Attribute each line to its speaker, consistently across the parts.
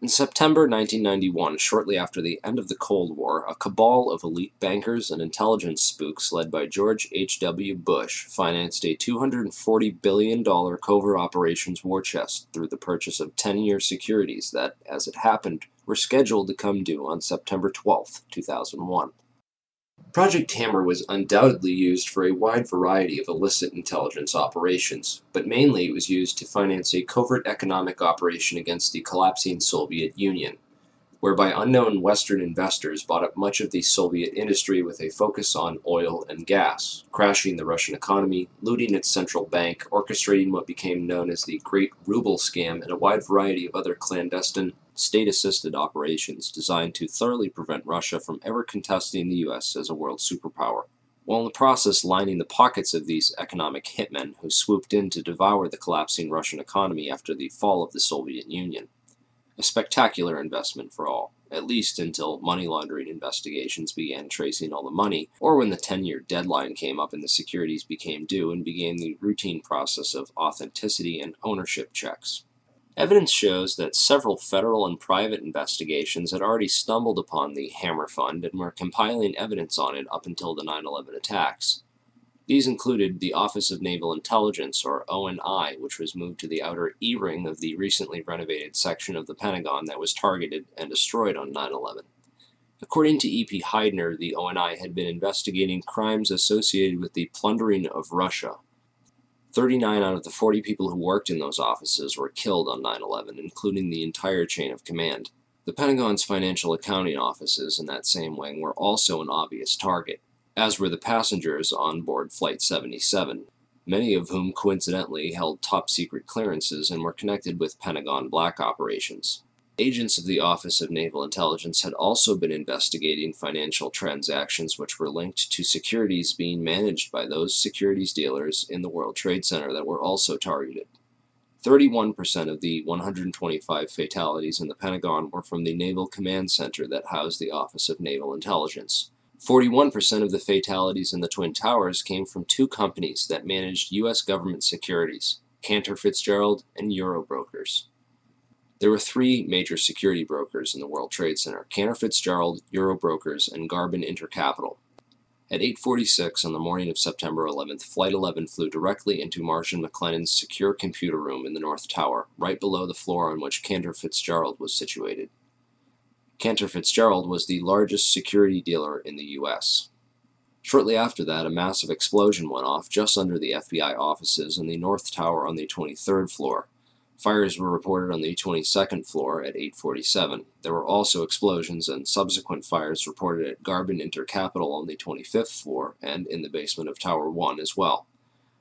Speaker 1: In September 1991, shortly after the end of the Cold War, a cabal of elite bankers and intelligence spooks led by George H.W. Bush financed a $240 billion covert operations war chest through the purchase of 10-year securities that, as it happened, were scheduled to come due on September 12, 2001. Project Hammer was undoubtedly used for a wide variety of illicit intelligence operations, but mainly it was used to finance a covert economic operation against the collapsing Soviet Union, whereby unknown Western investors bought up much of the Soviet industry with a focus on oil and gas, crashing the Russian economy, looting its central bank, orchestrating what became known as the Great Ruble Scam, and a wide variety of other clandestine, state-assisted operations designed to thoroughly prevent Russia from ever contesting the U.S. as a world superpower, while in the process lining the pockets of these economic hitmen who swooped in to devour the collapsing Russian economy after the fall of the Soviet Union. A spectacular investment for all, at least until money laundering investigations began tracing all the money, or when the 10-year deadline came up and the securities became due and began the routine process of authenticity and ownership checks. Evidence shows that several federal and private investigations had already stumbled upon the Hammer Fund and were compiling evidence on it up until the 9/11 attacks. These included the Office of Naval Intelligence, or ONI, which was moved to the outer E-ring of the recently renovated section of the Pentagon that was targeted and destroyed on 9/11. According to E.P. Heidner, the ONI had been investigating crimes associated with the plundering of Russia. 39 out of the 40 people who worked in those offices were killed on 9/11, including the entire chain of command. The Pentagon's financial accounting offices in that same wing were also an obvious target, as were the passengers on board Flight 77, many of whom coincidentally held top-secret clearances and were connected with Pentagon black operations. Agents of the Office of Naval Intelligence had also been investigating financial transactions which were linked to securities being managed by those securities dealers in the World Trade Center that were also targeted. 31% of the 125 fatalities in the Pentagon were from the Naval Command Center that housed the Office of Naval Intelligence. 41% of the fatalities in the Twin Towers came from two companies that managed U.S. government securities, Cantor Fitzgerald and Eurobrokers. There were three major security brokers in the World Trade Center: Cantor Fitzgerald, Eurobrokers, and Garbin Intercapital. At 8:46 on the morning of September 11th, Flight 11 flew directly into Marshall McLennan's secure computer room in the North Tower, right below the floor on which Cantor Fitzgerald was situated. Cantor Fitzgerald was the largest security dealer in the U.S. Shortly after that, a massive explosion went off just under the FBI offices in the North Tower on the 23rd floor. Fires were reported on the 22nd floor at 8:47. There were also explosions and subsequent fires reported at Garbin Intercapital on the 25th floor and in the basement of Tower 1 as well.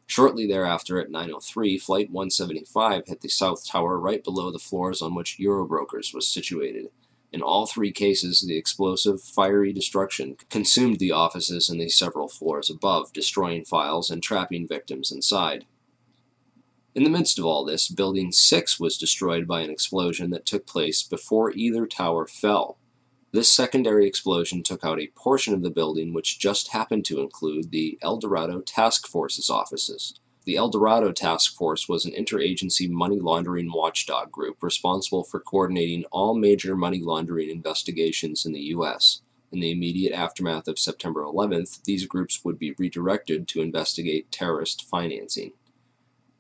Speaker 1: Shortly thereafter, at 9:03, Flight 175 hit the South Tower right below the floors on which Eurobrokers was situated. In all three cases, the explosive, fiery destruction consumed the offices and the several floors above, destroying files and trapping victims inside. In the midst of all this, Building 6 was destroyed by an explosion that took place before either tower fell. This secondary explosion took out a portion of the building which just happened to include the El Dorado Task Force's offices. The El Dorado Task Force was an interagency money laundering watchdog group responsible for coordinating all major money laundering investigations in the U.S. In the immediate aftermath of September 11th, these groups would be redirected to investigate terrorist financing.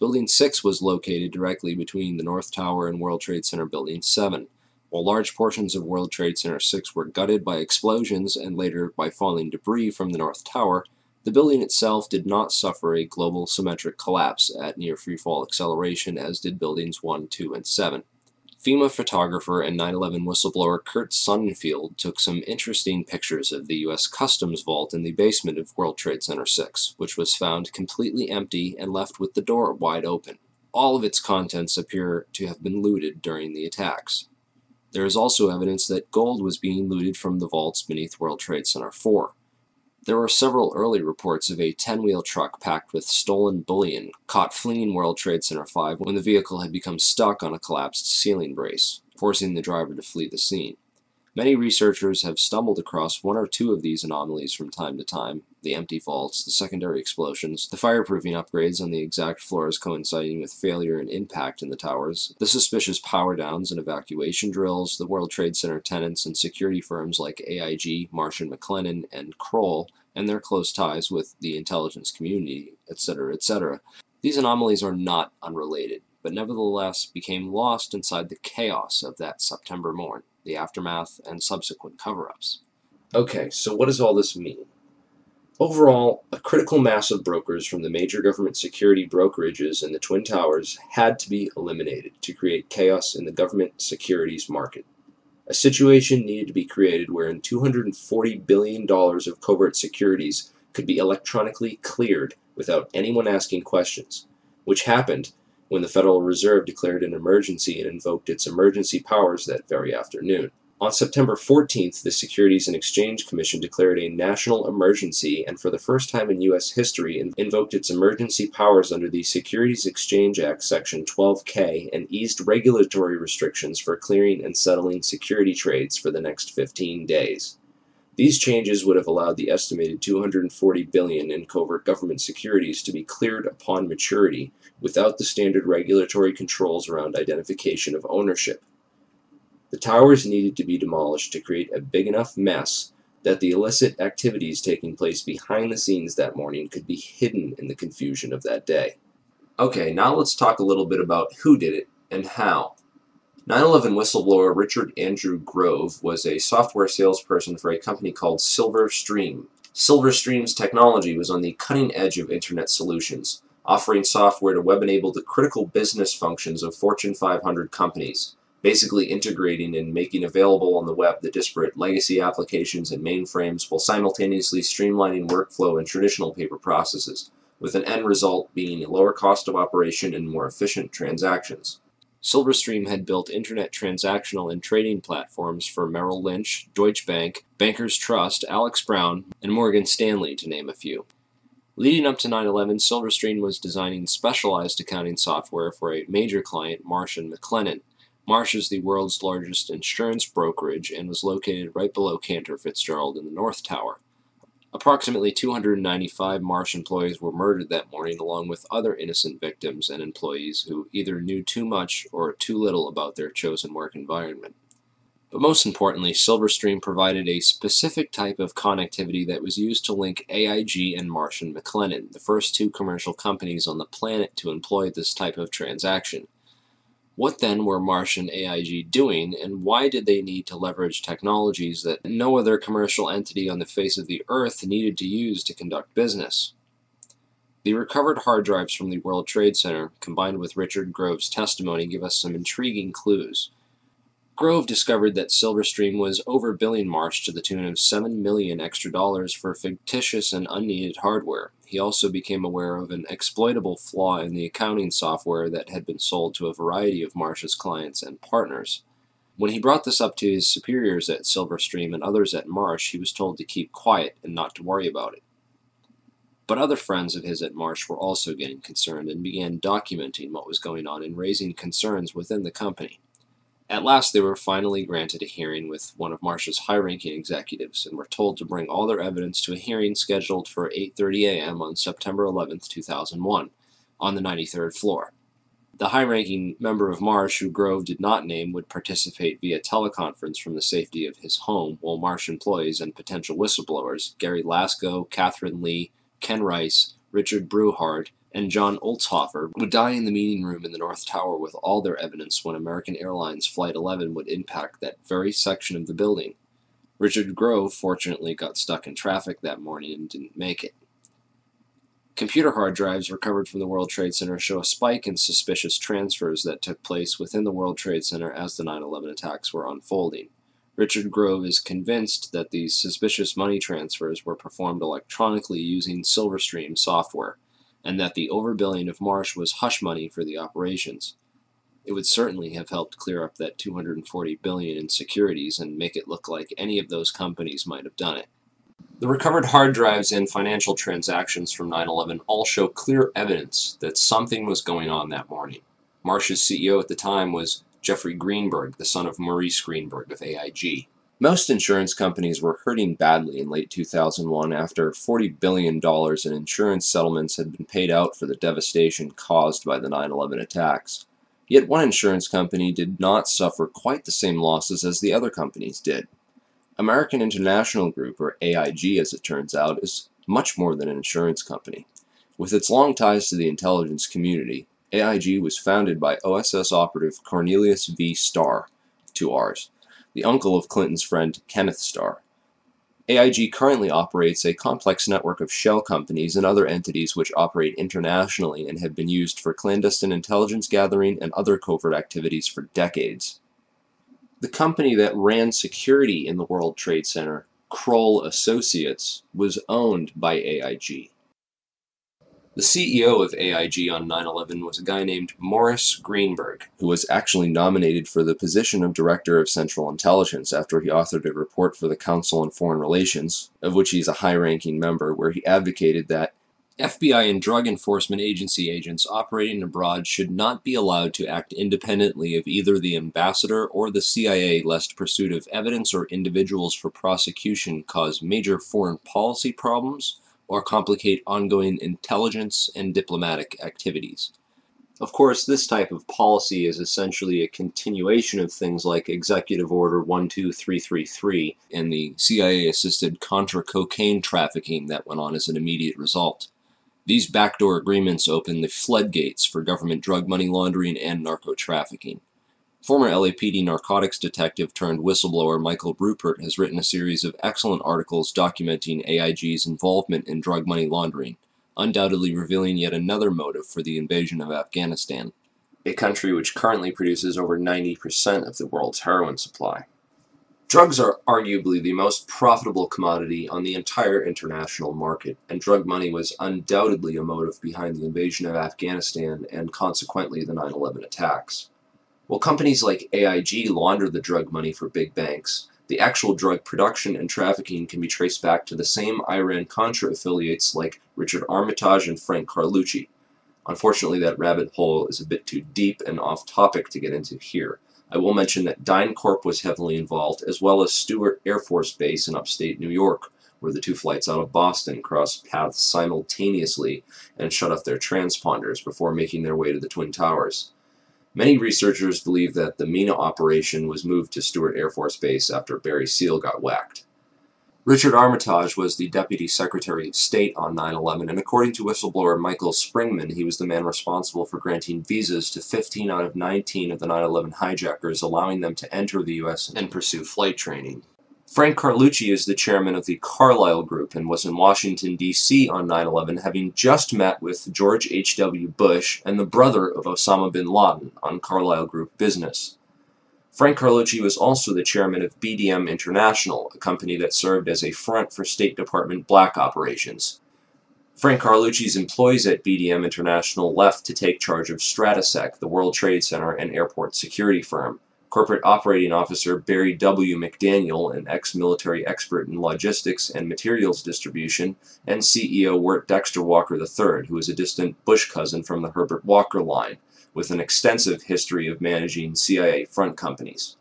Speaker 1: Building 6 was located directly between the North Tower and World Trade Center Building 7. While large portions of World Trade Center 6 were gutted by explosions and later by falling debris from the North Tower, the building itself did not suffer a global symmetric collapse at near freefall acceleration as did Buildings 1, 2, and 7. FEMA photographer and 9/11 whistleblower Kurt Sonnenfeld took some interesting pictures of the U.S. Customs Vault in the basement of World Trade Center 6, which was found completely empty and left with the door wide open. All of its contents appear to have been looted during the attacks. There is also evidence that gold was being looted from the vaults beneath World Trade Center 4. There were several early reports of a 10-wheel truck packed with stolen bullion caught fleeing World Trade Center 5 when the vehicle had become stuck on a collapsed ceiling brace, forcing the driver to flee the scene. Many researchers have stumbled across one or two of these anomalies from time to time: the empty vaults, the secondary explosions, the fireproofing upgrades on the exact floors coinciding with failure and impact in the towers, the suspicious power downs and evacuation drills, the World Trade Center tenants and security firms like AIG, Marsh & McLennan, and Kroll, and their close ties with the intelligence community, etc., etc. These anomalies are not unrelated, but nevertheless became lost inside the chaos of that September morn, the aftermath, and subsequent cover-ups. Okay, so what does all this mean? Overall, a critical mass of brokers from the major government security brokerages in the Twin Towers had to be eliminated to create chaos in the government securities market. A situation needed to be created wherein $240 billion of covert securities could be electronically cleared without anyone asking questions, which happened when the Federal Reserve declared an emergency and invoked its emergency powers that very afternoon. On September 14th, the Securities and Exchange Commission declared a national emergency and for the first time in U.S. history invoked its emergency powers under the Securities Exchange Act Section 12K and eased regulatory restrictions for clearing and settling security trades for the next 15 days. These changes would have allowed the estimated $240 billion in covert government securities to be cleared upon maturity without the standard regulatory controls around identification of ownership. The towers needed to be demolished to create a big enough mess that the illicit activities taking place behind the scenes that morning could be hidden in the confusion of that day. Okay, now let's talk a little bit about who did it and how. 9/11 whistleblower Richard Andrew Grove was a software salesperson for a company called Silverstream. Silverstream's technology was on the cutting edge of Internet solutions, offering software to web-enable the critical business functions of Fortune 500 companies, basically integrating and making available on the web the disparate legacy applications and mainframes while simultaneously streamlining workflow and traditional paper processes, with an end result being a lower cost of operation and more efficient transactions. Silverstream had built Internet transactional and trading platforms for Merrill Lynch, Deutsche Bank, Bankers Trust, Alex Brown, and Morgan Stanley, to name a few. Leading up to 9/11, Silverstream was designing specialized accounting software for a major client, Marsh & McLennan. Marsh is the world's largest insurance brokerage and was located right below Cantor Fitzgerald in the North Tower. Approximately 295 Marsh employees were murdered that morning, along with other innocent victims and employees who either knew too much or too little about their chosen work environment. But most importantly, Silverstream provided a specific type of connectivity that was used to link AIG and Marsh & McLennan, the first two commercial companies on the planet to employ this type of transaction. What then were Marsh and AIG doing, and why did they need to leverage technologies that no other commercial entity on the face of the earth needed to use to conduct business? The recovered hard drives from the World Trade Center, combined with Richard Grove's testimony, give us some intriguing clues. Grove discovered that Silverstream was overbilling Marsh to the tune of $7 million extra for fictitious and unneeded hardware. He also became aware of an exploitable flaw in the accounting software that had been sold to a variety of Marsh's clients and partners. When he brought this up to his superiors at Silverstream and others at Marsh, he was told to keep quiet and not to worry about it. But other friends of his at Marsh were also getting concerned and began documenting what was going on and raising concerns within the company. At last, they were finally granted a hearing with one of Marsh's high-ranking executives and were told to bring all their evidence to a hearing scheduled for 8:30 a.m. on September 11, 2001, on the 93rd floor. The high-ranking member of Marsh, who Grove did not name, would participate via teleconference from the safety of his home, while Marsh employees and potential whistleblowers, Gary Lasko, Catherine Lee, Ken Rice, Richard Breuhardt, and John Oltzhofer, would die in the meeting room in the North Tower with all their evidence when American Airlines Flight 11 would impact that very section of the building. Richard Grove fortunately got stuck in traffic that morning and didn't make it. Computer hard drives recovered from the World Trade Center show a spike in suspicious transfers that took place within the World Trade Center as the 9/11 attacks were unfolding. Richard Grove is convinced that these suspicious money transfers were performed electronically using Silverstream software, and that the overbilling of Marsh was hush money for the operations. It would certainly have helped clear up that $240 billion in securities and make it look like any of those companies might have done it. The recovered hard drives and financial transactions from 9/11 all show clear evidence that something was going on that morning. Marsh's CEO at the time was Jeffrey Greenberg, the son of Maurice Greenberg of AIG. Most insurance companies were hurting badly in late 2001 after $40 billion in insurance settlements had been paid out for the devastation caused by the 9/11 attacks. Yet one insurance company did not suffer quite the same losses as the other companies did. American International Group, or AIG as it turns out, is much more than an insurance company. With its long ties to the intelligence community, AIG was founded by OSS operative Cornelius V. Starr, 2 R's, the uncle of Clinton's friend Kenneth Starr. AIG currently operates a complex network of shell companies and other entities which operate internationally and have been used for clandestine intelligence gathering and other covert activities for decades. The company that ran security in the World Trade Center, Kroll Associates, was owned by AIG. The CEO of AIG on 9/11 was a guy named Maurice Greenberg, who was actually nominated for the position of Director of Central Intelligence after he authored a report for the Council on Foreign Relations, of which he's a high-ranking member, where he advocated that FBI and Drug Enforcement Agency agents operating abroad should not be allowed to act independently of either the ambassador or the CIA, lest pursuit of evidence or individuals for prosecution cause major foreign policy problems or complicate ongoing intelligence and diplomatic activities. Of course, this type of policy is essentially a continuation of things like Executive Order 12333 and the CIA-assisted Contra cocaine trafficking that went on as an immediate result. These backdoor agreements open the floodgates for government drug money laundering and narco-trafficking. Former LAPD narcotics detective turned whistleblower Michael Ruppert has written a series of excellent articles documenting AIG's involvement in drug money laundering, undoubtedly revealing yet another motive for the invasion of Afghanistan, a country which currently produces over 90% of the world's heroin supply. Drugs are arguably the most profitable commodity on the entire international market, and drug money was undoubtedly a motive behind the invasion of Afghanistan and consequently the 9/11 attacks. While companies like AIG launder the drug money for big banks, the actual drug production and trafficking can be traced back to the same Iran-Contra affiliates like Richard Armitage and Frank Carlucci. Unfortunately, that rabbit hole is a bit too deep and off-topic to get into here. I will mention that DynCorp was heavily involved, as well as Stewart Air Force Base in upstate New York, where the 2 flights out of Boston crossed paths simultaneously and shut off their transponders before making their way to the Twin Towers. Many researchers believe that the MENA operation was moved to Stewart Air Force Base after Barry Seal got whacked. Richard Armitage was the Deputy Secretary of State on 9/11, and according to whistleblower Michael Springman, he was the man responsible for granting visas to 15 out of 19 of the 9/11 hijackers, allowing them to enter the U.S. and pursue flight training. Frank Carlucci is the chairman of the Carlyle Group and was in Washington, D.C. on 9/11, having just met with George H.W. Bush and the brother of Osama bin Laden on Carlyle Group business. Frank Carlucci was also the chairman of BDM International, a company that served as a front for State Department black operations. Frank Carlucci's employees at BDM International left to take charge of Stratesec, the World Trade Center and airport security firm. Corporate Operating Officer Barry W. McDaniel, an ex-military expert in logistics and materials distribution, and CEO Wirt Dexter Walker III, who is a distant Bush cousin from the Herbert Walker line, with an extensive history of managing CIA front companies.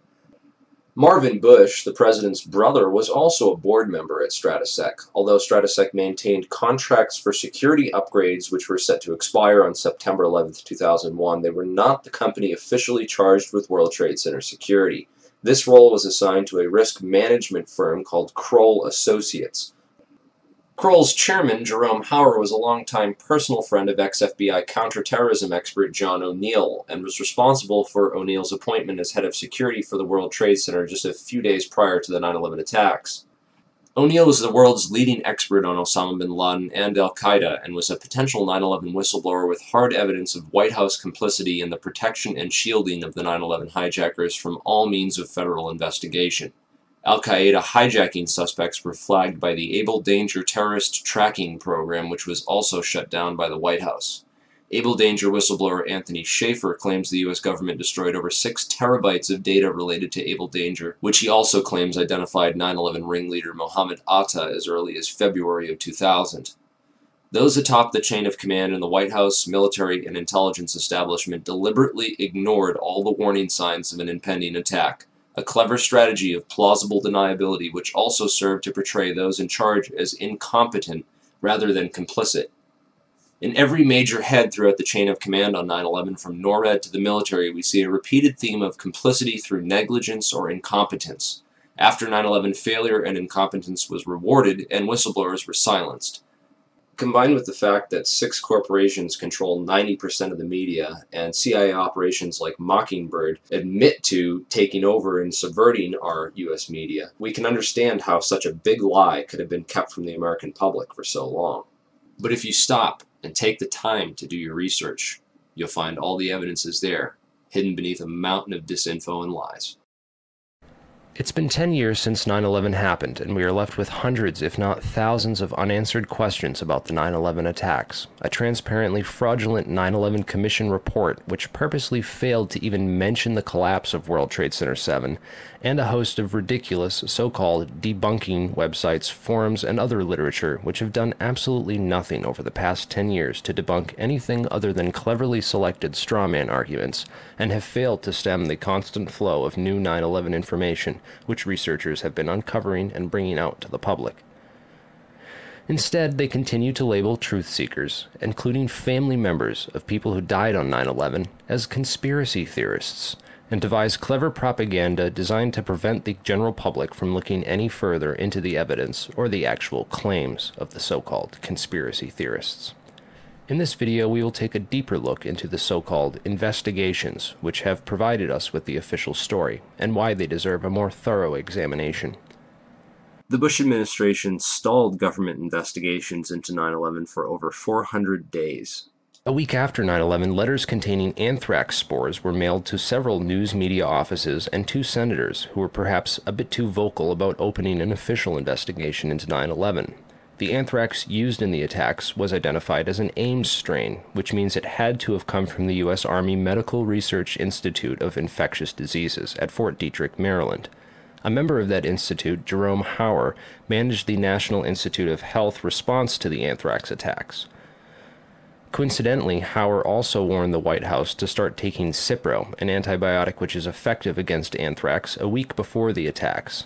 Speaker 1: Marvin Bush, the president's brother, was also a board member at Stratesec, although Stratesec maintained contracts for security upgrades which were set to expire on September 11, 2001. They were not the company officially charged with World Trade Center security. This role was assigned to a risk management firm called Kroll Associates. Kroll's chairman, Jerome Hauer, was a longtime personal friend of ex-FBI counterterrorism expert John O'Neill and was responsible for O'Neill's appointment as head of security for the World Trade Center just a few days prior to the 9/11 attacks. O'Neill is the world's leading expert on Osama bin Laden and al-Qaeda and was a potential 9/11 whistleblower with hard evidence of White House complicity in the protection and shielding of the 9/11 hijackers from all means of federal investigation. Al-Qaeda hijacking suspects were flagged by the Able Danger terrorist tracking program, which was also shut down by the White House. Able Danger whistleblower Anthony Schaefer claims the U.S. government destroyed over 6 terabytes of data related to Able Danger, which he also claims identified 9/11 ringleader Mohammed Atta as early as February of 2000. Those atop the chain of command in the White House, military, and intelligence establishment deliberately ignored all the warning signs of an impending attack. a clever strategy of plausible deniability which also served to portray those in charge as incompetent rather than complicit. In every major head throughout the chain of command on 9/11, from NORAD to the military, we see a repeated theme of complicity through negligence or incompetence. After 9/11, failure and incompetence was rewarded, and whistleblowers were silenced. Combined with the fact that 6 corporations control 90% of the media, and CIA operations like Mockingbird admit to taking over and subverting our U.S. media, we can understand how such a big lie could have been kept from the American public for so long. But if you stop and take the time to do your research, you'll find all the evidence is there, hidden beneath a mountain of disinfo and lies.
Speaker 2: It's been 10 years since 9/11 happened, and we are left with hundreds, if not thousands, of unanswered questions about the 9/11 attacks. A transparently fraudulent 9/11 Commission report, which purposely failed to even mention the collapse of World Trade Center 7, and a host of ridiculous, so-called debunking websites, forums, and other literature, which have done absolutely nothing over the past 10 years to debunk anything other than cleverly selected strawman arguments, and have failed to stem the constant flow of new 9/11 information, which researchers have been uncovering and bringing out to the public. Instead, they continue to label truth seekers, including family members of people who died on 9/11, as conspiracy theorists, and devise clever propaganda designed to prevent the general public from looking any further into the evidence or the actual claims of the so-called conspiracy theorists. In this video, we will take a deeper look into the so-called investigations, which have provided us with the official story, and why they deserve a more thorough examination.
Speaker 1: The Bush administration stalled government investigations into 9/11 for over 400 days.
Speaker 2: A week after 9/11, letters containing anthrax spores were mailed to several news media offices and 2 senators who were perhaps a bit too vocal about opening an official investigation into 9/11. The anthrax used in the attacks was identified as an Ames strain, which means it had to have come from the U.S. Army Medical Research Institute of Infectious Diseases at Fort Detrick, Maryland. A member of that institute, Jerome Hauer, managed the National Institute of Health response to the anthrax attacks. Coincidentally, Hauer also warned the White House to start taking Cipro, an antibiotic which is effective against anthrax, a week before the attacks.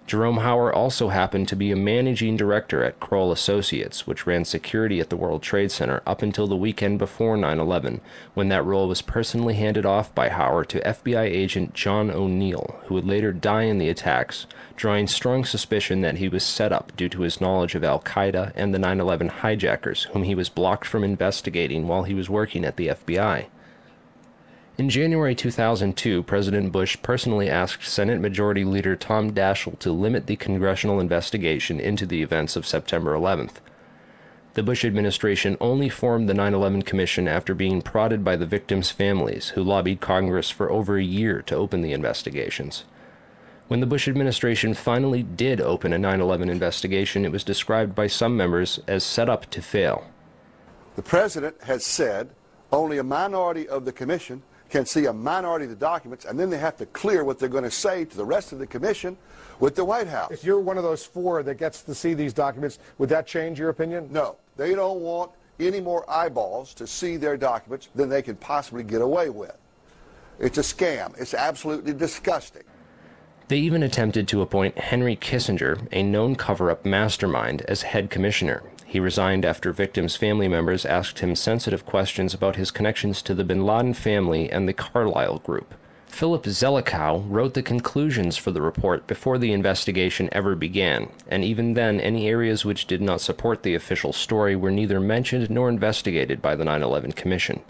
Speaker 2: Jerome Hauer also happened to be a managing director at Kroll Associates, which ran security at the World Trade Center up until the weekend before 9/11, when that role was personally handed off by Hauer to FBI agent John O'Neill, who would later die in the attacks, drawing strong suspicion that he was set up due to his knowledge of Al-Qaeda and the 9/11 hijackers, whom he was blocked from investigating while he was working at the FBI. In January 2002, President Bush personally asked Senate Majority Leader Tom Daschle to limit the congressional investigation into the events of September 11th. The Bush administration only formed the 9/11 Commission after being prodded by the victims' families, who lobbied Congress for over a year to open the investigations. When the Bush administration finally did open a 9/11 investigation, it was described by some members as set up to fail.
Speaker 3: The President has said only a minority of the Commission can see a minority of the documents, and then they have to clear what they're going to say to the rest of the Commission with the White House.
Speaker 4: If you're one of those 4 that gets to see these documents, would that change your opinion?
Speaker 3: No. They don't want any more eyeballs to see their documents than they can possibly get away with. It's a scam. It's absolutely disgusting.
Speaker 2: They even attempted to appoint Henry Kissinger, a known cover-up mastermind, as head commissioner. He resigned after victims' family members asked him sensitive questions about his connections to the bin Laden family and the Carlyle Group. Philip Zelikow wrote the conclusions for the report before the investigation ever began, and even then any areas which did not support the official story were neither mentioned nor investigated by the 9/11 Commission.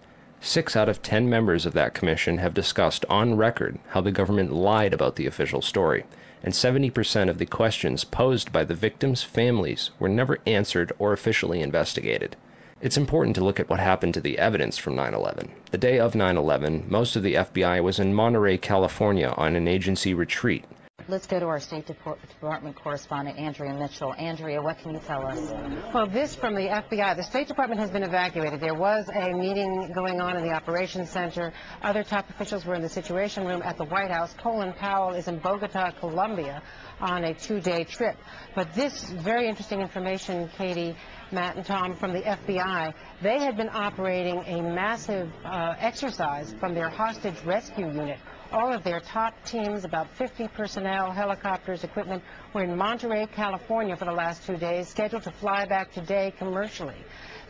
Speaker 2: 6 out of 10 members of that commission have discussed on record how the government lied about the official story, and 70% of the questions posed by the victims' families were never answered or officially investigated. It's important to look at what happened to the evidence from 9/11. The day of 9/11, most of the FBI was in Monterey, California on an agency retreat.
Speaker 5: Let's go to our State Department correspondent, Andrea Mitchell. Andrea, what can you tell us?
Speaker 6: Well, this from the FBI. The State Department has been evacuated. There was a meeting going on in the Operations Center. Other top officials were in the Situation Room at the White House. Colin Powell is in Bogota, Colombia, on a 2-day trip. But this very interesting information, Katie, Matt, and Tom, from the FBI, they had been operating a massive exercise from their hostage rescue unit all of their top teams, about 50 personnel, helicopters, equipment, were in Monterey, California for the last 2 days, scheduled to fly back today commercially.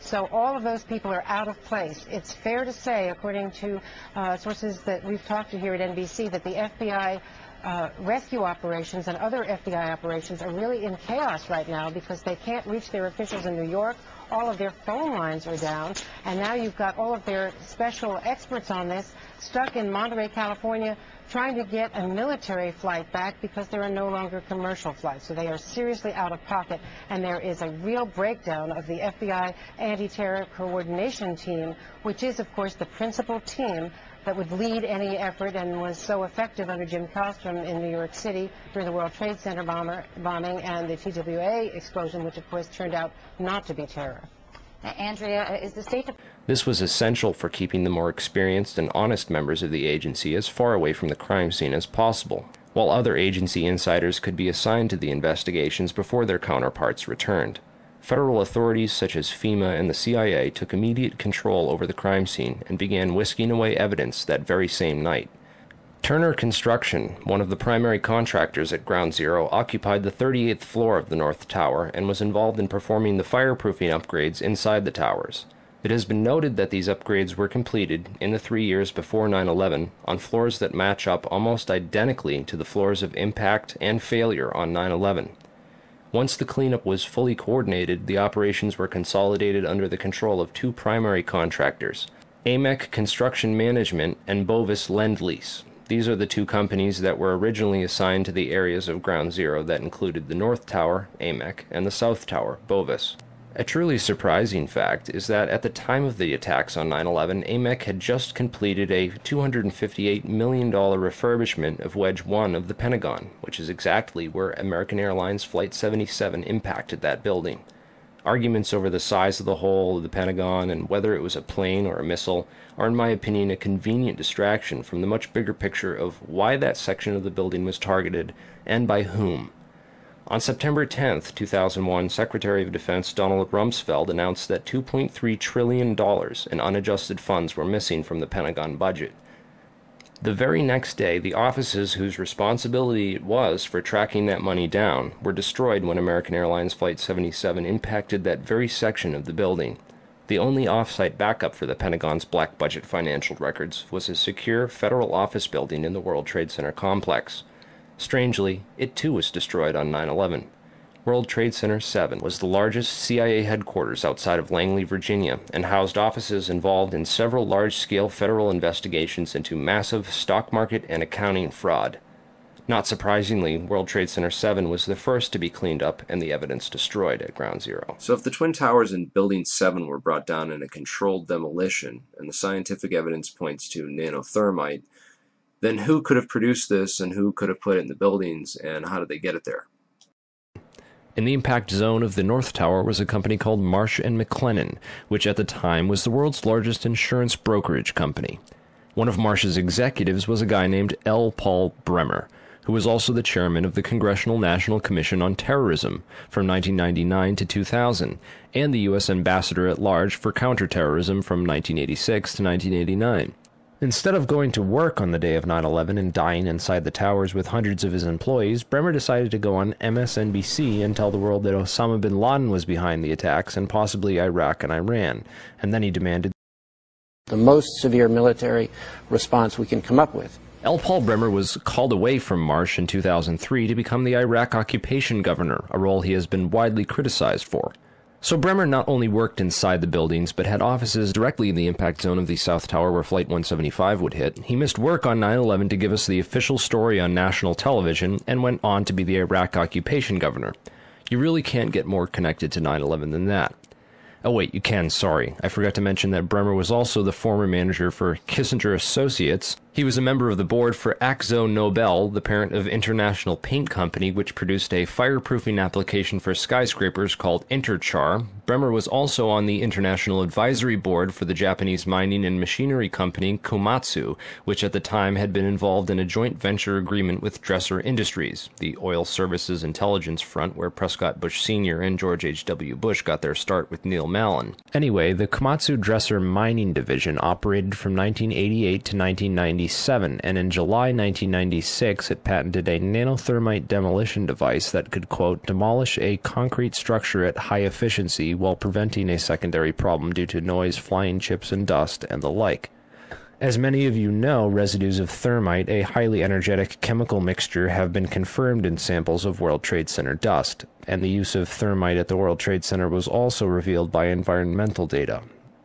Speaker 6: So all of those people are out of place. It's fair to say, according to sources that we've talked to here at NBC, that the FBI rescue operations and other FBI operations are really in chaos right now because they can't reach their officials in New York. All of their phone lines are down, and now you've got all of their special experts on this stuck in Monterey, California, trying to get a military flight back because there are no longer commercial flights. So they are seriously out of pocket, and there is a real breakdown of the FBI anti-terror coordination team, which is, of course, the principal team that would lead any effort and was so effective under Jim Kallstrom in New York City during the World Trade Center bombing and the TWA explosion, which of course turned out not to be terror.
Speaker 5: Andrea, is the State Department...
Speaker 2: This was essential for keeping the more experienced and honest members of the agency as far away from the crime scene as possible, while other agency insiders could be assigned to the investigations before their counterparts returned. Federal authorities such as FEMA and the CIA took immediate control over the crime scene and began whisking away evidence that very same night. Turner Construction, one of the primary contractors at Ground Zero, occupied the 38th floor of the North Tower and was involved in performing the fireproofing upgrades inside the towers. It has been noted that these upgrades were completed in the 3 years before 9/11 on floors that match up almost identically to the floors of impact and failure on 9/11. Once the cleanup was fully coordinated, the operations were consolidated under the control of two primary contractors, AMEC Construction Management and Bovis Lend-Lease. These are the two companies that were originally assigned to the areas of Ground Zero that included the North Tower, AMEC, and the South Tower, Bovis. A truly surprising fact is that at the time of the attacks on 9/11, AMEC had just completed a $258 million refurbishment of Wedge 1 of the Pentagon, which is exactly where American Airlines Flight 77 impacted that building. Arguments over the size of the hole of the Pentagon and whether it was a plane or a missile are, in my opinion, a convenient distraction from the much bigger picture of why that section of the building was targeted and by whom. On September 10, 2001, Secretary of Defense Donald Rumsfeld announced that $2.3 trillion in unadjusted funds were missing from the Pentagon budget. The very next day, the offices whose responsibility it was for tracking that money down were destroyed when American Airlines Flight 77 impacted that very section of the building. The only off-site backup for the Pentagon's black budget financial records was a secure federal office building in the World Trade Center complex. Strangely, it too was destroyed on 9/11. World Trade Center 7 was the largest CIA headquarters outside of Langley, Virginia, and housed offices involved in several large-scale federal investigations into massive stock market and accounting fraud. Not surprisingly, World Trade Center 7 was the first to be cleaned up and the evidence destroyed at Ground Zero.
Speaker 1: So if the Twin Towers and Building 7 were brought down in a controlled demolition, and the scientific evidence points to nanothermite, then who could have produced this and who could have put it in the buildings and how did they get it there?
Speaker 2: In the impact zone of the North Tower was a company called Marsh & McLennan, which at the time was the world's largest insurance brokerage company. One of Marsh's executives was a guy named L. Paul Bremer, who was also the chairman of the Congressional National Commission on Terrorism from 1999 to 2000, and the U.S. Ambassador at Large for Counterterrorism from 1986 to 1989. Instead of going to work on the day of 9/11 and dying inside the towers with hundreds of his employees, Bremer decided to go on MSNBC and tell the world that Osama bin Laden was behind the attacks and possibly Iraq and Iran, and then he demanded
Speaker 7: the most severe military response we can come up with.
Speaker 2: L. Paul Bremer was called away from Marsh in 2003 to become the Iraq occupation governor, a role he has been widely criticized for. So Bremer not only worked inside the buildings, but had offices directly in the impact zone of the South Tower where Flight 175 would hit. He missed work on 9/11 to give us the official story on national television, and went on to be the Iraq occupation governor. You really can't get more connected to 9/11 than that. Oh wait, you can, sorry. I forgot to mention that Bremer was also the former manager for Kissinger Associates. He was a member of the board for Akzo Nobel, the parent of International Paint Company, which produced a fireproofing application for skyscrapers called Interchar. Bremer was also on the International Advisory Board for the Japanese mining and machinery company Komatsu, which at the time had been involved in a joint venture agreement with Dresser Industries, the oil services intelligence front where Prescott Bush Sr. and George H.W. Bush got their start with Neil Mallon. Anyway, the Komatsu Dresser mining division operated from 1988 to 1990 1997, and in July 1996 it patented a nanothermite demolition device that could, quote, demolish a concrete structure at high efficiency while preventing a secondary problem due to noise, flying chips and dust, and the like. As many of you know, residues of thermite, a highly energetic chemical mixture, have been confirmed in samples of World Trade Center dust, and the use of thermite at the World Trade Center was also revealed by environmental data.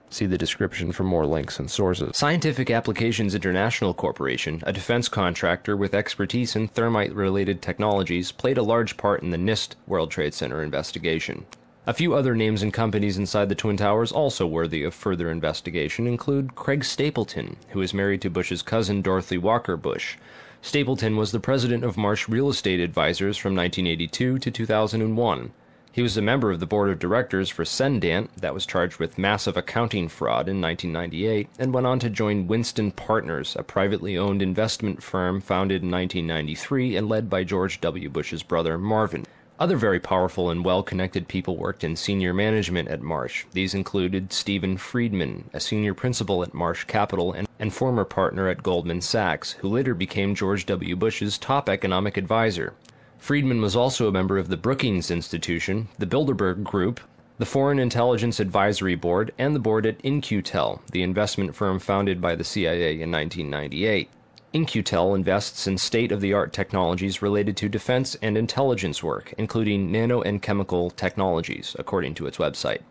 Speaker 2: See the description for more links and sources. Scientific Applications International Corporation, a defense contractor with expertise in thermite-related technologies, played a large part in the NIST World Trade Center investigation. A few other names and companies inside the Twin Towers also worthy of further investigation include Craig Stapleton, who is married to Bush's cousin Dorothy Walker Bush. Stapleton was the president of Marsh Real Estate Advisors from 1982 to 2001. He was a member of the board of directors for Sendant, that was charged with massive accounting fraud in 1998, and went on to join Winston Partners, a privately owned investment firm founded in 1993 and led by George W. Bush's brother Marvin. Other very powerful and well-connected people worked in senior management at Marsh. These included Stephen Friedman, a senior principal at Marsh Capital and former partner at Goldman Sachs, who later became George W. Bush's top economic advisor. Friedman was also a member of the Brookings Institution, the Bilderberg Group, the Foreign Intelligence Advisory Board, and the board at In-Q-Tel, the investment firm founded by the CIA in 1998. In-Q-Tel invests in state-of-the-art technologies related to defense and intelligence work, including nano and chemical technologies, according to its website.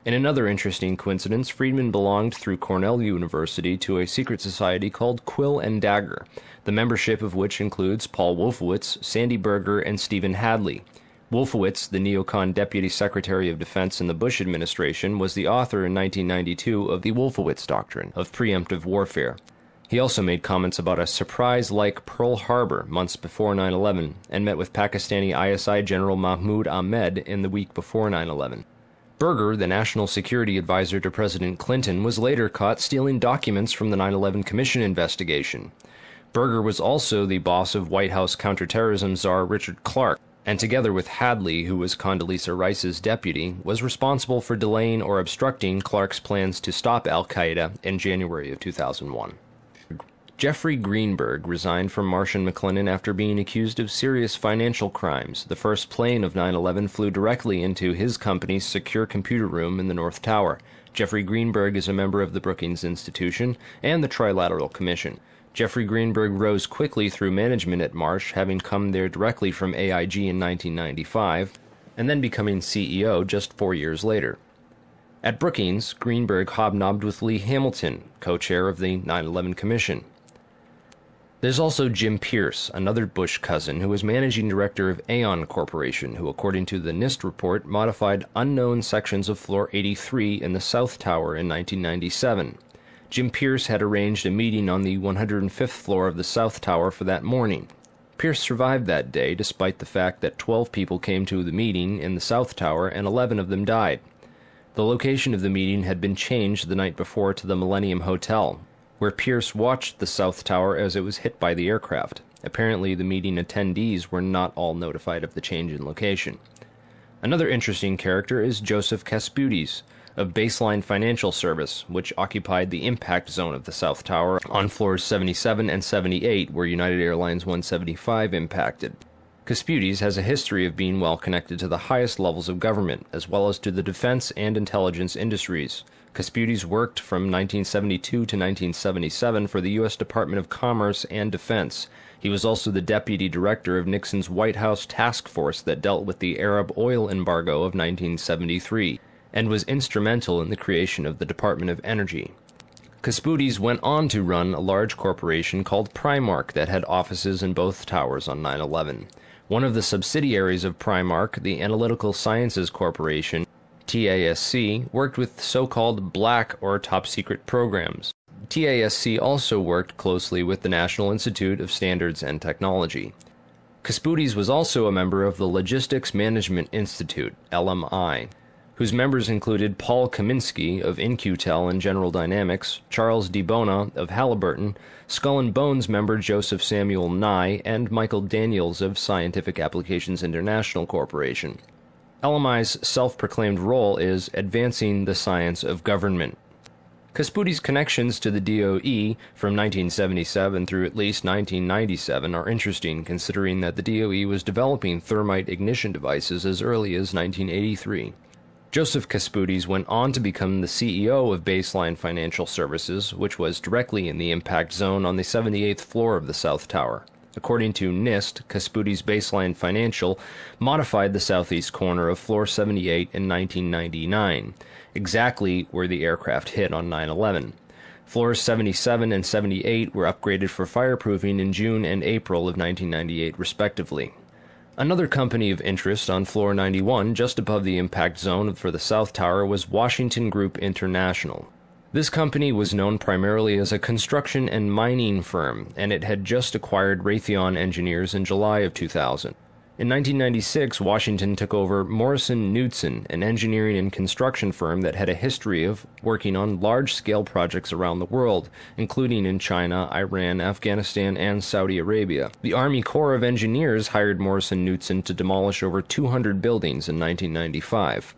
Speaker 2: In another interesting coincidence, Friedman belonged through Cornell University to a secret society called Quill and Dagger, the membership of which includes Paul Wolfowitz, Sandy Berger, and Stephen Hadley. Wolfowitz, the neocon Deputy Secretary of Defense in the Bush administration, was the author in 1992 of the Wolfowitz Doctrine of preemptive warfare. He also made comments about a surprise-like Pearl Harbor months before 9/11 and met with Pakistani ISI General Mahmoud Ahmed in the week before 9/11. Berger, the national security advisor to President Clinton, was later caught stealing documents from the 9/11 Commission investigation. Berger was also the boss of White House counterterrorism czar Richard Clarke, and together with Hadley, who was Condoleezza Rice's deputy, was responsible for delaying or obstructing Clarke's plans to stop al-Qaeda in January of 2001. Jeffrey Greenberg resigned from Marsh & McLennan after being accused of serious financial crimes. The first plane of 9/11 flew directly into his company's secure computer room in the North Tower. Jeffrey Greenberg is a member of the Brookings Institution and the Trilateral Commission. Jeffrey Greenberg rose quickly through management at Marsh, having come there directly from AIG in 1995, and then becoming CEO just 4 years later. At Brookings, Greenberg hobnobbed with Lee Hamilton, co-chair of the 9/11 Commission. There's also Jim Pierce, another Bush cousin, who was managing director of Aon Corporation, who, according to the NIST report, modified unknown sections of Floor 83 in the South Tower in 1997. Jim Pierce had arranged a meeting on the 105th floor of the South Tower for that morning. Pierce survived that day, despite the fact that 12 people came to the meeting in the South Tower and 11 of them died. The location of the meeting had been changed the night before to the Millennium Hotel, where Pierce watched the South Tower as it was hit by the aircraft. Apparently, the meeting attendees were not all notified of the change in location. Another interesting character is Joseph Kasputis, of Baseline Financial Service, which occupied the impact zone of the South Tower on floors 77 and 78, where United Airlines 175 impacted. Kasputis has a history of being well connected to the highest levels of government, as well as to the defense and intelligence industries. Kasputis worked from 1972 to 1977 for the U.S. Department of Commerce and Defense. He was also the deputy director of Nixon's White House task force that dealt with the Arab oil embargo of 1973, and was instrumental in the creation of the Department of Energy. Kasputis went on to run a large corporation called Primark that had offices in both towers on 9/11. One of the subsidiaries of Primark, the Analytical Sciences Corporation, TASC, worked with so-called black or top-secret programs. TASC also worked closely with the National Institute of Standards and Technology. Kasputis was also a member of the Logistics Management Institute, LMI, whose members included Paul Kaminsky of In-Q-Tel and General Dynamics, Charles DiBona of Halliburton, Skull and Bones member Joseph Samuel Nye, and Michael Daniels of Scientific Applications International Corporation. LMI's self-proclaimed role is advancing the science of government. Casputi's connections to the DOE from 1977 through at least 1997 are interesting, considering that the DOE was developing thermite ignition devices as early as 1983. Joseph Casputi's went on to become the CEO of Baseline Financial Services, which was directly in the impact zone on the 78th floor of the South Tower. According to NIST, Casputi's Baseline Financial modified the southeast corner of Floor 78 in 1999, exactly where the aircraft hit on 9/11. Floors 77 and 78 were upgraded for fireproofing in June and April of 1998, respectively. Another company of interest on Floor 91, just above the impact zone for the South Tower, was Washington Group International. This company was known primarily as a construction and mining firm, and it had just acquired Raytheon Engineers in July of 2000. In 1996, Washington took over Morrison Knudsen, an engineering and construction firm that had a history of working on large-scale projects around the world, including in China, Iran, Afghanistan, and Saudi Arabia. The Army Corps of Engineers hired Morrison Knudsen to demolish over 200 buildings in 1995.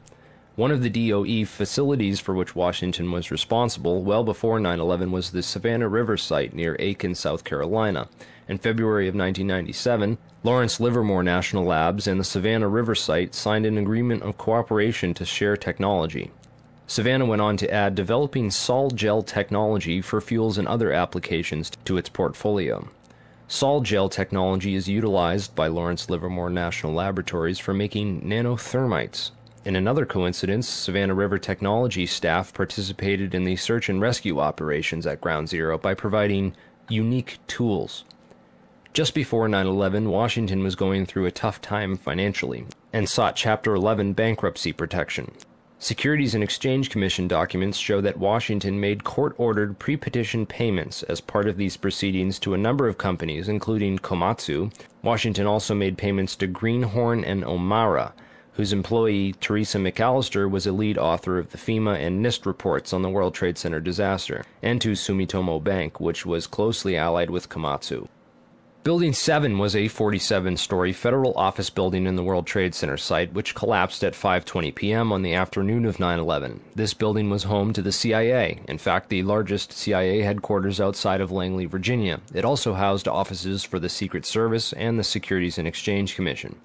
Speaker 2: One of the DOE facilities for which Washington was responsible well before 9/11 was the Savannah River site near Aiken, South Carolina. In February of 1997, Lawrence Livermore National Labs and the Savannah River site signed an agreement of cooperation to share technology. Savannah went on to add developing sol gel technology for fuels and other applications to its portfolio. Sol gel technology is utilized by Lawrence Livermore National Laboratories for making nanothermites. In another coincidence, Savannah River Technology staff participated in the search and rescue operations at Ground Zero by providing unique tools. Just before 9/11, Washington was going through a tough time financially and sought Chapter 11 bankruptcy protection. Securities and Exchange Commission documents show that Washington made court-ordered pre-petition payments as part of these proceedings to a number of companies, including Komatsu. Washington also made payments to Greenhorn and O'Mara, whose employee, Teresa McAllister, was a lead author of the FEMA and NIST reports on the World Trade Center disaster, and to Sumitomo Bank, which was closely allied with Komatsu. Building 7 was a 47-story federal office building in the World Trade Center site, which collapsed at 5:20 p.m. on the afternoon of 9/11. This building was home to the CIA, in fact, the largest CIA headquarters outside of Langley, Virginia. It also housed offices for the Secret Service and the Securities and Exchange Commission.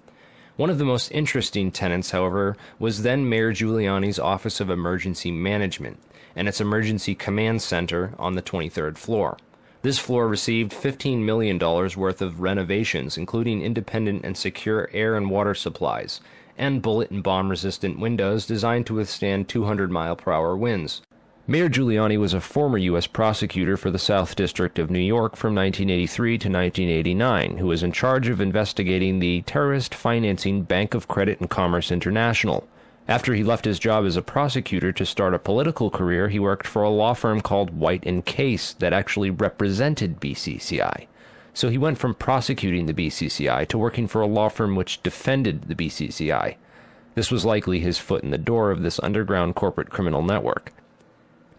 Speaker 2: One of the most interesting tenants, however, was then Mayor Giuliani's Office of Emergency Management and its Emergency Command Center on the 23rd floor. This floor received $15 million worth of renovations, including independent and secure air and water supplies, and bullet and bomb-resistant windows designed to withstand 200-mile-per-hour winds. Mayor Giuliani was a former U.S. prosecutor for the South District of New York from 1983 to 1989, who was in charge of investigating the terrorist financing Bank of Credit and Commerce International. After he left his job as a prosecutor to start a political career, he worked for a law firm called White & Case that actually represented BCCI. So he went from prosecuting the BCCI to working for a law firm which defended the BCCI. This was likely his foot in the door of this underground corporate criminal network.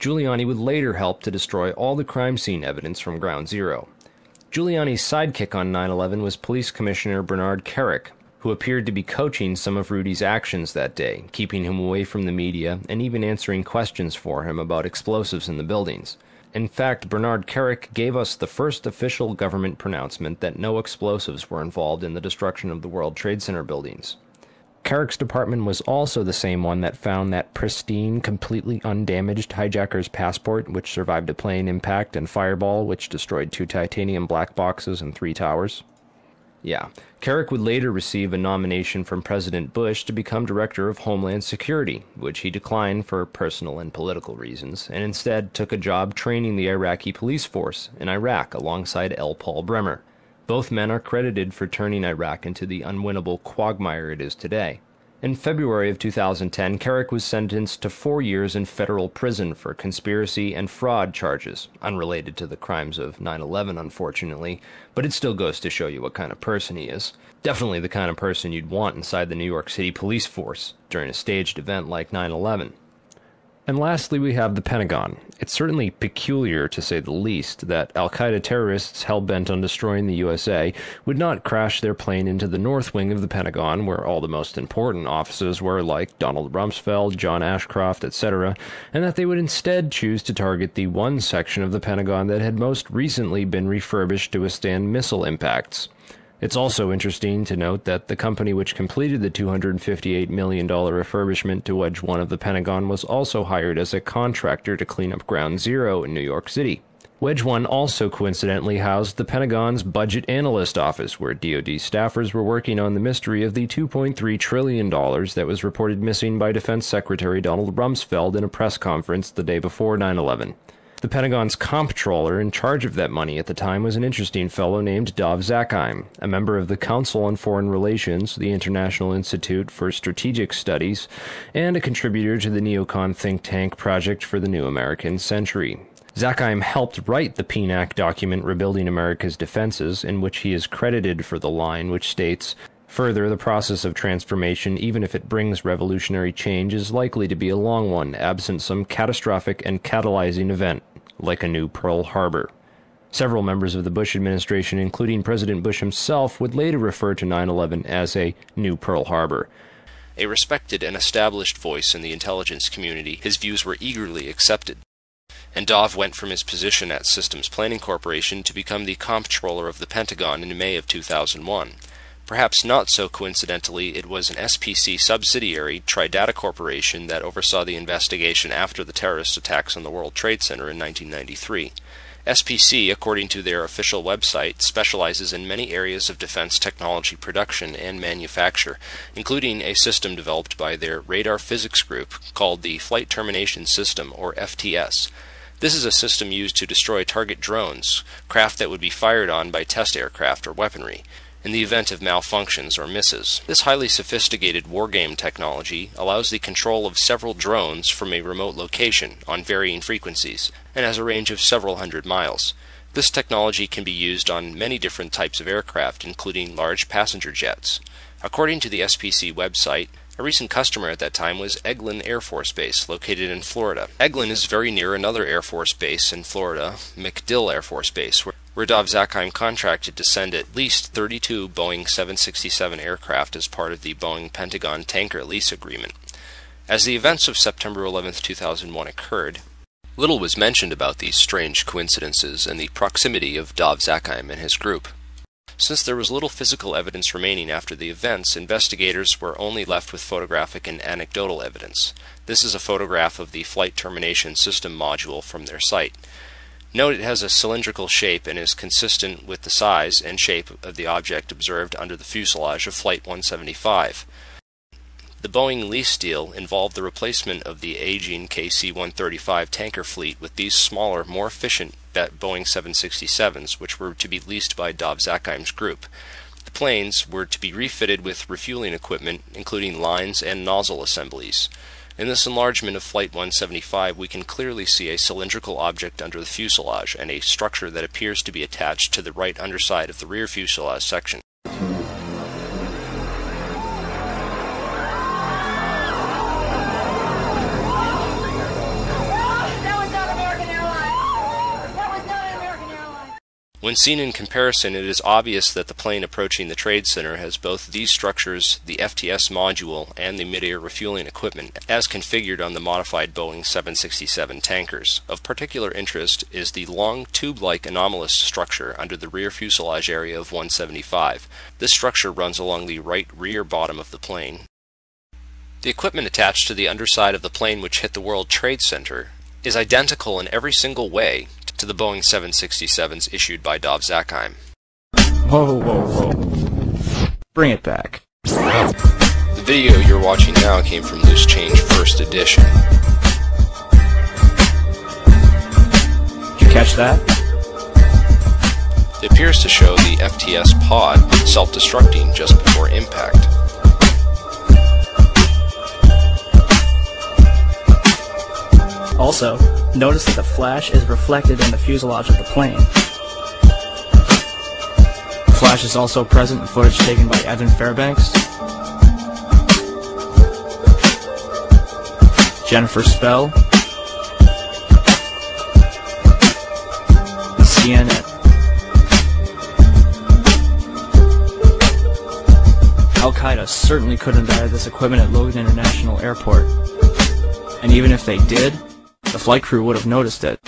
Speaker 2: Giuliani would later help to destroy all the crime scene evidence from Ground Zero. Giuliani's sidekick on 9/11 was Police Commissioner Bernard Kerik, who appeared to be coaching some of Rudy's actions that day, keeping him away from the media and even answering questions for him about explosives in the buildings. In fact, Bernard Kerik gave us the first official government pronouncement that no explosives were involved in the destruction of the World Trade Center buildings. Kerik's department was also the same one that found that pristine, completely undamaged hijacker's passport, which survived a plane impact, and Fireball, which destroyed 2 titanium black boxes and 3 towers. Yeah, Kerik would later receive a nomination from President Bush to become Director of Homeland Security, which he declined for personal and political reasons, and instead took a job training the Iraqi police force in Iraq alongside L. Paul Bremer. Both men are credited for turning Iraq into the unwinnable quagmire it is today. In February of 2010, Kerik was sentenced to 4 years in federal prison for conspiracy and fraud charges, unrelated to the crimes of 9/11, unfortunately, but it still goes to show you what kind of person he is. Definitely the kind of person you'd want inside the New York City police force during a staged event like 9/11. And lastly, we have the Pentagon. It's certainly peculiar, to say the least, that al-Qaeda terrorists hell-bent on destroying the USA would not crash their plane into the north wing of the Pentagon, where all the most important offices were, like Donald Rumsfeld, John Ashcroft, etc., and that they would instead choose to target the one section of the Pentagon that had most recently been refurbished to withstand missile impacts. It's also interesting to note that the company which completed the $258 million refurbishment to Wedge 1 of the Pentagon was also hired as a contractor to clean up Ground Zero in New York City. Wedge 1 also coincidentally housed the Pentagon's Budget Analyst Office, where DoD staffers were working on the mystery of the $2.3 trillion that was reported missing by Defense Secretary Donald Rumsfeld in a press conference the day before 9/11. The Pentagon's comptroller in charge of that money at the time was an interesting fellow named Dov Zakheim, a member of the Council on Foreign Relations, the International Institute for Strategic Studies, and a contributor to the neocon think tank Project for the New American Century. Zakheim helped write the PNAC document Rebuilding America's Defenses, in which he is credited for the line which states, "Further, the process of transformation, even if it brings revolutionary change, is likely to be a long one, absent some catastrophic and catalyzing event, like a new Pearl Harbor." Several members of the Bush administration, including President Bush himself, would later refer to 9/11 as a new Pearl Harbor. A respected and established voice in the intelligence community, his views were eagerly accepted. And Dov went from his position at Systems Planning Corporation to become the comptroller of the Pentagon in May of 2001. Perhaps not so coincidentally, it was an SPC subsidiary, Tridata Corporation, that oversaw the investigation after the terrorist attacks on the World Trade Center in 1993. SPC, according to their official website, specializes in many areas of defense technology production and manufacture, including a system developed by their radar physics group called the Flight Termination System, or FTS. This is a system used to destroy target drones, craft that would be fired on by test aircraft or weaponry, in the event of malfunctions or misses. This highly sophisticated wargame technology allows the control of several drones from a remote location on varying frequencies and has a range of several hundred miles. This technology can be used on many different types of aircraft, including large passenger jets. According to the SPC website, a recent customer at that time was Eglin Air Force Base, located in Florida. Eglin is very near another Air Force base in Florida, MacDill Air Force Base, where Dov Zakheim contracted to send at least 32 Boeing 767 aircraft as part of the Boeing Pentagon Tanker Lease Agreement. As the events of September 11, 2001 occurred, little was mentioned about these strange coincidences and the proximity of Dov Zakheim and his group. Since there was little physical evidence remaining after the events, investigators were only left with photographic and anecdotal evidence. This is a photograph of the Flight Termination System module from their site. Note it has a cylindrical shape and is consistent with the size and shape of the object observed under the fuselage of Flight 175. The Boeing lease deal involved the replacement of the aging KC-135 tanker fleet with these smaller, more efficient Boeing 767s, which were to be leased by Dov Zakheim's group. The planes were to be refitted with refueling equipment, including lines and nozzle assemblies. In this enlargement of Flight 175, we can clearly see a cylindrical object under the fuselage and a structure that appears to be attached to the right underside of the rear fuselage section. When seen in comparison, it is obvious that the plane approaching the Trade Center has both these structures, the FTS module, and the mid-air refueling equipment, as configured on the modified Boeing 767 tankers. Of particular interest is the long tube-like anomalous structure under the rear fuselage area of 175. This structure runs along the right rear bottom of the plane. The equipment attached to the underside of the plane which hit the World Trade Center is identical in every single way to the Boeing 767s issued by Dov Zakheim.
Speaker 8: Whoa, whoa, whoa. Bring it back.
Speaker 2: The video you're watching now came from Loose Change First Edition.
Speaker 8: Did you catch that?
Speaker 2: It appears to show the FTS pod self-destructing just before impact.
Speaker 8: Also, notice that the flash is reflected in the fuselage of the plane. The flash is also present in footage taken by Evan Fairbanks, Jennifer Spell,
Speaker 9: CNN. Al-Qaeda certainly couldn't have this equipment at Logan International Airport. And even if they did, the flight crew would have noticed it.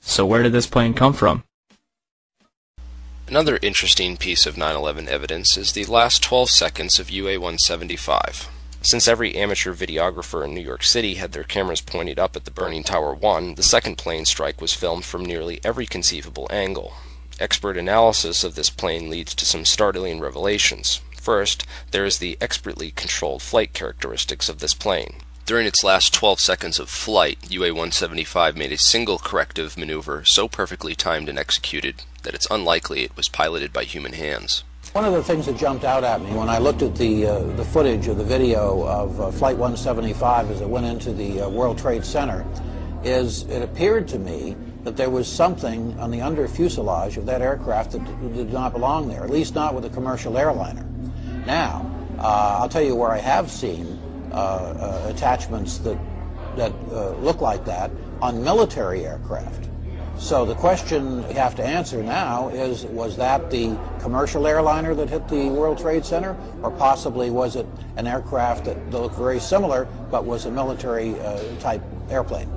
Speaker 9: So where did this plane come from?
Speaker 2: Another interesting piece of 9/11 evidence is the last 12 seconds of UA-175. Since every amateur videographer in New York City had their cameras pointed up at the burning Tower 1, the second plane strike was filmed from nearly every conceivable angle. Expert analysis of this plane leads to some startling revelations. First, there is the expertly controlled flight characteristics of this plane. During its last 12 seconds of flight, UA-175 made a single corrective maneuver so perfectly timed and executed that it's unlikely it was piloted by human hands.
Speaker 7: One of the things that jumped out at me when I looked at the footage of the video of Flight 175 as it went into the World Trade Center is it appeared to me that there was something on the under fuselage of that aircraft that did not belong there, at least not with a commercial airliner. Now, I'll tell you where I have seen attachments that look like that on military aircraft. So the question you have to answer now is, was that the commercial airliner that hit the World Trade Center, or possibly was it an aircraft that looked very similar but was a military type airplane?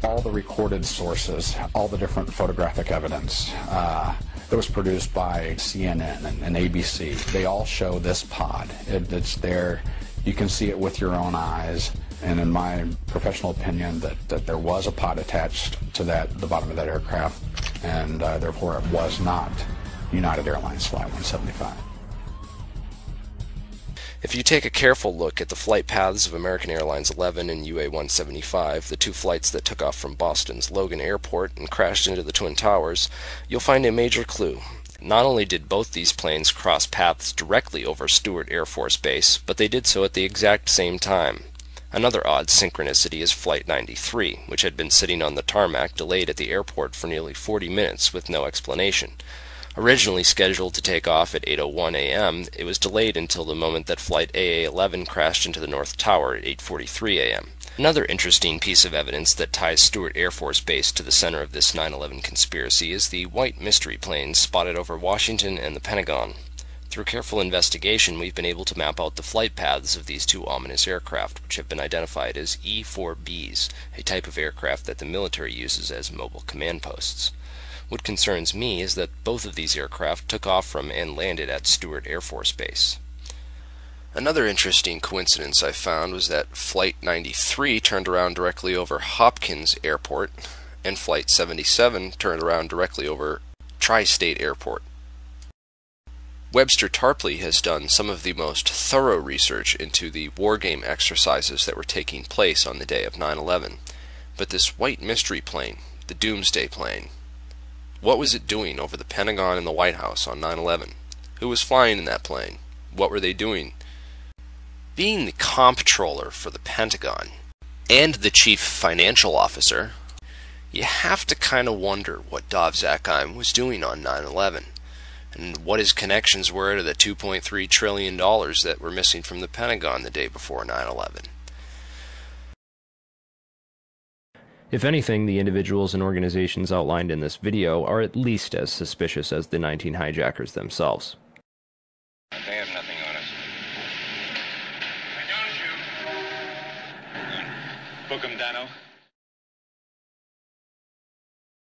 Speaker 8: All the recorded sources, all the different photographic evidence that was produced by CNN and ABC, they all show this pod. It's there. You can see it with your own eyes. And in my professional opinion, that there was a pod attached to the bottom of that aircraft, and therefore it was not United Airlines Flight 175.
Speaker 2: If you take a careful look at the flight paths of American Airlines 11 and UA-175, the two flights that took off from Boston's Logan Airport and crashed into the Twin Towers, you'll find a major clue. Not only did both these planes cross paths directly over Stewart Air Force Base, but they did so at the exact same time. Another odd synchronicity is Flight 93, which had been sitting on the tarmac delayed at the airport for nearly 40 minutes with no explanation. Originally scheduled to take off at 8:01 a.m., it was delayed until the moment that Flight AA-11 crashed into the North Tower at 8:43 a.m. Another interesting piece of evidence that ties Stewart Air Force Base to the center of this 9/11 conspiracy is the white mystery planes spotted over Washington and the Pentagon. Through careful investigation, we've been able to map out the flight paths of these two ominous aircraft, which have been identified as E-4Bs, a type of aircraft that the military uses as mobile command posts. What concerns me is that both of these aircraft took off from and landed at Stewart Air Force Base. Another interesting coincidence I found was that Flight 93 turned around directly over Hopkins Airport, and Flight 77 turned around directly over Tri-State Airport. Webster Tarpley has done some of the most thorough research into the wargame exercises that were taking place on the day of 9/11. But this white mystery plane, the Doomsday plane, what was it doing over the Pentagon and the White House on 9/11? Who was flying in that plane? What were they doing? Being the comptroller for the Pentagon and the chief financial officer, you have to kind of wonder what Dov Zakheim was doing on 9/11. And what his connections were to the $2.3 trillion that were missing from the Pentagon the day before 9/11. If anything, the individuals and organizations outlined in this video are at least as suspicious as the 19 hijackers themselves.
Speaker 10: They have nothing on us. I don't shoot. Book 'em, Dano.